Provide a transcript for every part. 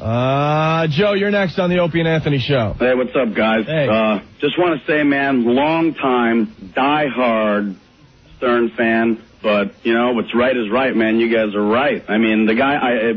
Joe, you're next on the Opie and Anthony show. Hey, what's up, guys? Hey. Just want to say, man, long time, die-hard Stern fan, but, you know, what's right is right, man. You guys are right. I mean, the guy,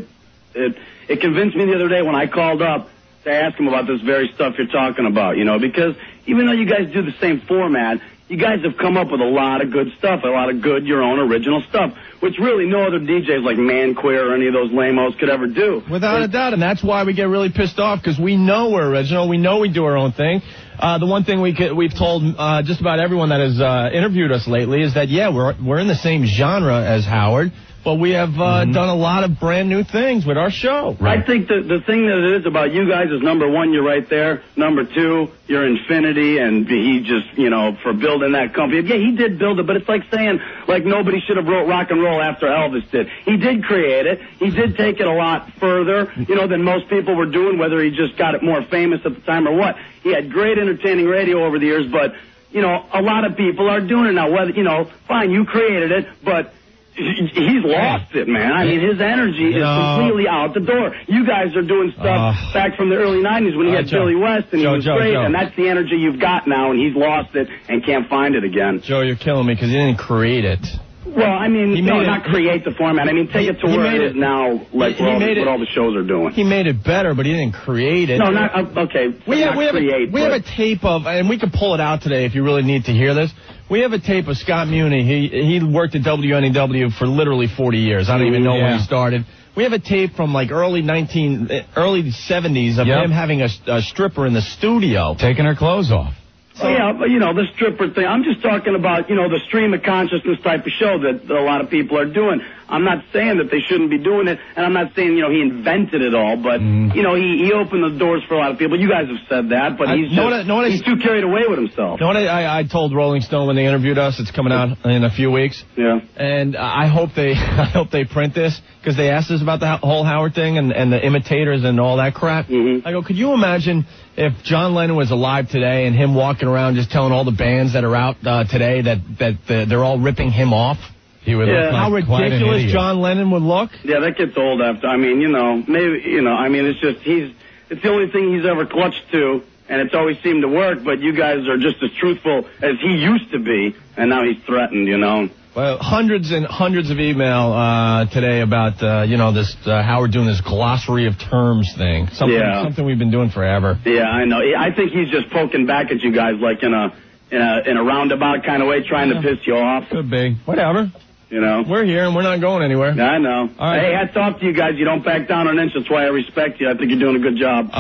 it convinced me the other day when I called up to ask him about this very stuff you're talking about, you know, because even though you guys do the same format, you guys have come up with a lot of good stuff, a lot of good, your own original stuff, which really no other DJs like Man Queer or any of those lame-os could ever do. Without a doubt, and that's why we get really pissed off, because we know we're original, we know we do our own thing. The one thing we've told just about everyone that has interviewed us lately is that, yeah, we're in the same genre as Howard, but we have done a lot of brand new things with our show. Right. I think the thing that it is about you guys is, number one, you're right there. Number two, you're Infinity, and he just, you know, for building that company. Yeah, he did build it, but it's like saying, like, nobody should have wrote rock and roll after Elvis did. He did create it. He did take it a lot further, you know, than most people were doing, whether he just got it more famous at the time or what. He had great entertaining radio over the years, but, you know, a lot of people are doing it now. Whether, you know, fine, you created it, but he's lost it, man. I mean, his energy is completely out the door. You guys are doing stuff back from the early 90s when he had Billy West, and he was great, and that's the energy you've got now, and he's lost it and can't find it again. Joe, you're killing me because he didn't create it. Well, I mean, not create the format. I mean, take it to where it is now, like what all the shows are doing. He made it better, but he didn't create it. No, not, okay. We have a tape of, and we can pull it out today if you really need to hear this. We have a tape of Scott Muni. He worked at WNEW for literally 40 years. I don't even know when he started. We have a tape from like early 70s of him having a stripper in the studio. Taking her clothes off. So, yeah, but, you know, the stripper thing, I'm just talking about, you know, the stream of consciousness type of show that a lot of people are doing. I'm not saying that they shouldn't be doing it, and I'm not saying, you know, he invented it all, but, you know, he opened the doors for a lot of people. You guys have said that, but he's too carried away with himself. You know what I told Rolling Stone when they interviewed us? It's coming out in a few weeks. Yeah. And I hope they print this, because they asked us about the whole Howard thing and the imitators and all that crap. I go, could you imagine if John Lennon was alive today and him walking around just telling all the bands that are out today that they're all ripping him off? He would look like how ridiculous John Lennon would look. Yeah, that gets old after. I mean, you know, maybe, you know, I mean, it's just it's the only thing he's ever clutched to, and it's always seemed to work, but you guys are just as truthful as he used to be, and now he's threatened, you know. Well, hundreds and hundreds of email today about, you know, this Howard doing this glossary of terms thing. Something we've been doing forever. Yeah, I know. I think he's just poking back at you guys like in a roundabout kind of way, trying to piss you off. Could be. Whatever. You know. We're here and we're not going anywhere. Yeah, I know. All right. Hey, hats off to you guys. You don't back down an inch. That's why I respect you. I think you're doing a good job.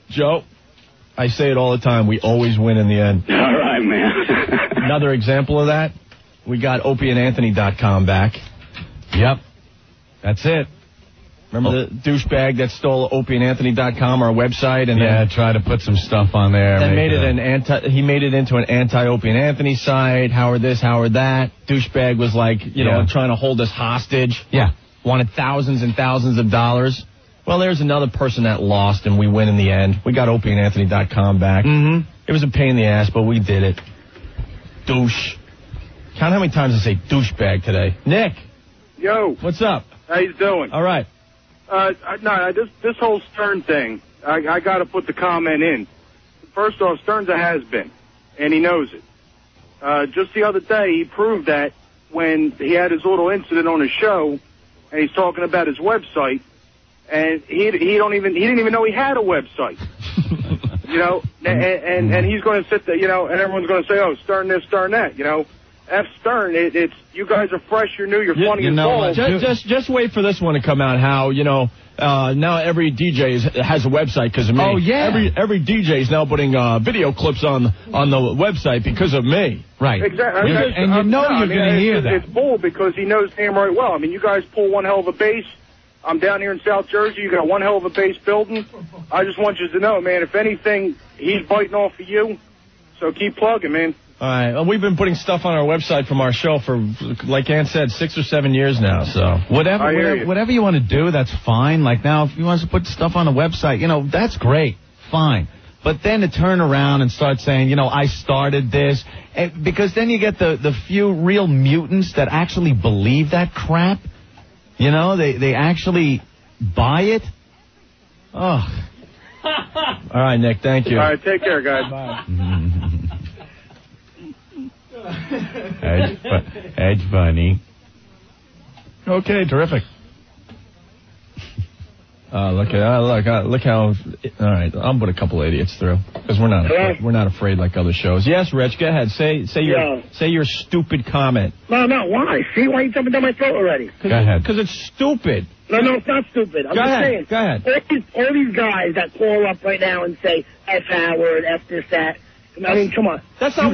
Joe, I say it all the time. We always win in the end. All right, man. Another example of that. We got opieandanthony.com back. Yep. That's it. Remember the douchebag that stole opieandanthony.com, our website, and tried to put some stuff on there. And he made it into an anti-Opie and Anthony site. Howard this, Howard that. Douchebag was like, you know, trying to hold us hostage. Yeah. Wanted thousands and thousands of dollars. Well, there's another person that lost, and we win in the end. We got opieandanthony.com back. It was a pain in the ass, but we did it. Douche. Count how many times I say douchebag today. Nick. Yo. What's up? How you doing? All right. This whole Stern thing, I got to put the comment in. First off, Stern's a has-been, and he knows it. Just the other day, he proved that when he had his little incident on his show, and he's talking about his website, and he didn't even know he had a website. You know, and he's going to sit there, you know, and everyone's going to say, oh, Stern this, Stern that, you know. F. Stern, it's you guys are fresh, you're new, you're funny and bold. Just wait for this one to come out. How, you know, now every DJ has a website because of me. Oh yeah. Every DJ is now putting video clips on the website because of me. Right. Exactly. And you know you're going to hear that. It's bull because he knows him right well. I mean, you guys pull one hell of a bass. I'm down here in South Jersey. You got one hell of a bass building. I just want you to know, man. If anything, he's biting off of you. So keep plugging, man. All right. Well, we've been putting stuff on our website from our show for, like Ann said, 6 or 7 years now. So whatever you want to do, that's fine. Like now, if you want to put stuff on the website, you know, that's great, fine. But then to turn around and start saying, you know, I started this, because then you get the few real mutants that actually believe that crap. You know, they actually buy it. Oh. All right, Nick, thank you. All right, take care, guys. Bye. That's funny. Okay, terrific. Look how. All right, I'll put a couple idiots through because we're not afraid like other shows. Yes, Rich, go ahead. Say your stupid comment. No, why? See, why are you jumping down my throat already? Go ahead. Because it's stupid. No, it's not stupid. I'm Go just ahead. saying. Go ahead. All these guys that call up right now and say F Howard, F this, that. I mean, come on. That's not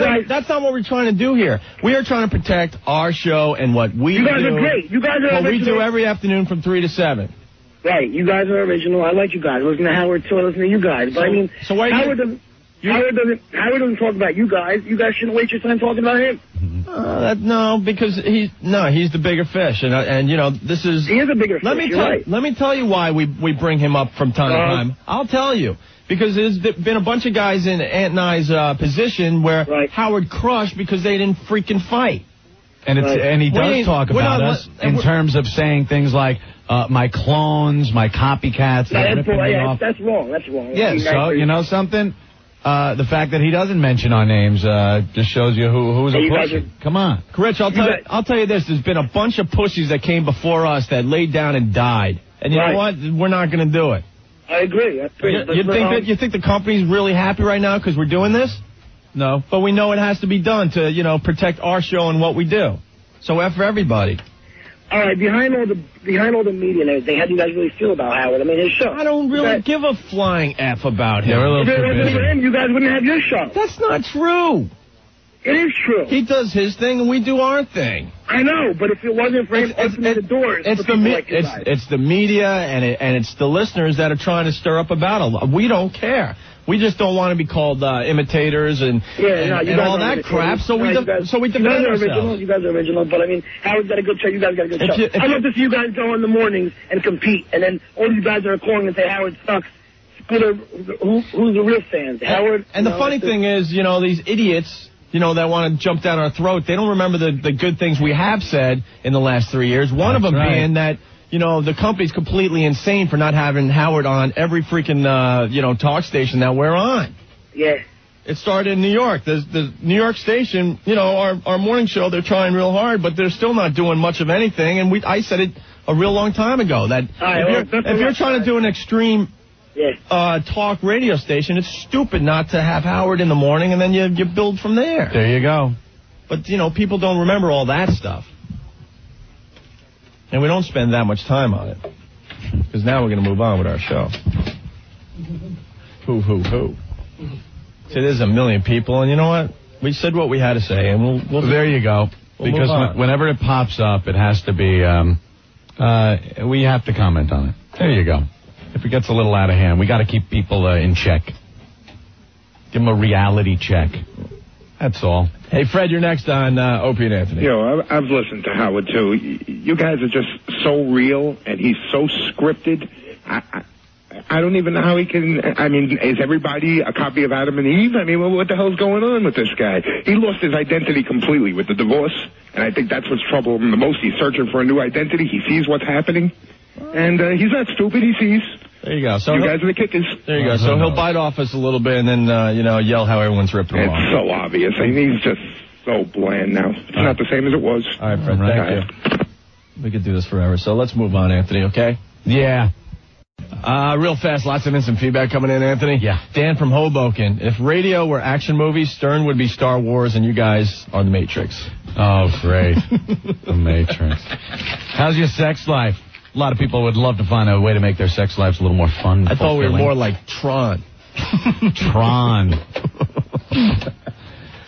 what we're trying to do here. We are trying to protect our show and what we do. You guys are great. You guys are what original. we do every afternoon from 3 to 7. Right. You guys are original. I like you guys. I listen to Howard too. I listen to you guys. But Howard doesn't talk about you guys. You guys shouldn't waste your time talking about him. No, because he's the bigger fish, and you know this is. He is a bigger fish. Let me tell you why we bring him up from time to time. I'll tell you. Because there's been a bunch of guys in Ant and I's position where Howard crushed because they didn't freaking fight. And he does talk about us in terms of saying things like my clones, my copycats. That's wrong. That's wrong. Yeah, so you know something? The fact that he doesn't mention our names just shows you who's a pussy. Come on. Rich, I'll tell you this. There's been a bunch of pussies that came before us that laid down and died. And you know what? We're not going to do it. I agree. You think the company's really happy right now because we're doing this? No. But we know it has to be done to, protect our show and what we do. So F for everybody. All right, behind all the media and everything, how do you guys really feel about Howard? I mean, his show. I don't really give a flying F about him. If it wasn't for him, you guys wouldn't have your show. That's not true. It is true. He does his thing and we do our thing. I know, but if it wasn't for him opening the doors, it's the media and it's the listeners that are trying to stir up a battle. We don't care. We just don't want to be called imitators and all that crap. So we defend ourselves. You guys are original, but I mean, Howard's got a good show. You guys got a good show. I'd love to see you guys go in the mornings and compete, and then all these guys are calling and say Howard sucks. Who's the real fans? Howard. And the funny thing is, these idiots. That want to jump down our throat. They don't remember the good things we have said in the last 3 years. One of them being that, the company's completely insane for not having Howard on every freaking, talk station that we're on. Yeah. It started in New York. The New York station, our morning show, they're trying real hard, but they're still not doing much of anything. And I said it a real long time ago that if you're trying to do an extreme talk radio station, it's stupid not to have Howard in the morning, and then you build from there. There you go. But, people don't remember all that stuff. And we don't spend that much time on it. Because now we're going to move on with our show. Hoo. See, there's a million people, and you know what? We said what we had to say, and we'll there you go. Because whenever it pops up, it has to be, we have to comment on it. There you go. If it gets a little out of hand, we got to keep people in check. Give them a reality check. That's all. Hey, Fred, you're next on Opie and Anthony. I've listened to Howard, too. You guys are just so real, and he's so scripted. I don't even know how he can... I mean, is everybody a copy of Adam and Eve? I mean, what the hell's going on with this guy? He lost his identity completely with the divorce, and I think that's what's troubling him the most. He's searching for a new identity. He sees what's happening. And he's not stupid. He sees. There you go. So you guys are the kickers. There you go. So he'll bite off us a little bit and then, yell how everyone's ripping him off. It's so obvious. I mean, he's just so bland now. It's not the same as it was. All right, Fred. Thank you. We could do this forever. So let's move on, Anthony, okay? Yeah. Real fast, lots of instant feedback coming in, Anthony. Yeah. Dan from Hoboken. If radio were action movies, Stern would be Star Wars, and you guys are The Matrix. Oh, great. The Matrix. How's your sex life? A lot of people would love to find a way to make their sex lives a little more fun. I thought we were more like Tron. Tron.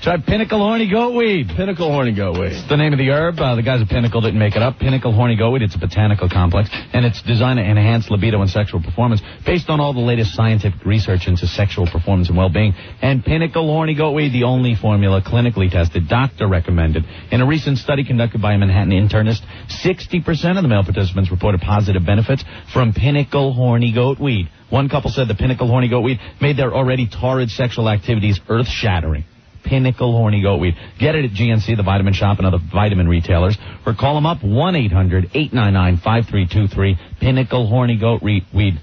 Try Pinnacle Horny Goatweed. Pinnacle Horny Goatweed. It's the name of the herb. The guys at Pinnacle didn't make it up. Pinnacle Horny Goatweed. It's a botanical complex, and it's designed to enhance libido and sexual performance based on all the latest scientific research into sexual performance and well-being. And Pinnacle Horny Goatweed, the only formula clinically tested, doctor recommended. In a recent study conducted by a Manhattan internist, 60% of the male participants reported positive benefits from Pinnacle Horny Goatweed. One couple said the Pinnacle Horny Goatweed made their already torrid sexual activities earth-shattering. Pinnacle Horny Goatweed. Get it at GNC, the vitamin shop, and other vitamin retailers. Or call them up, 1-800-899-5323. Pinnacle Horny Goatweed.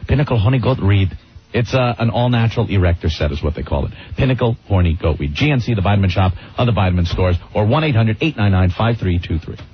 Pinnacle Honey Goat Reed. It's an all-natural erector set is what they call it. Pinnacle Horny Goat Weed. GNC, the Vitamin Shop, other vitamin stores, or 1-800-899-5323.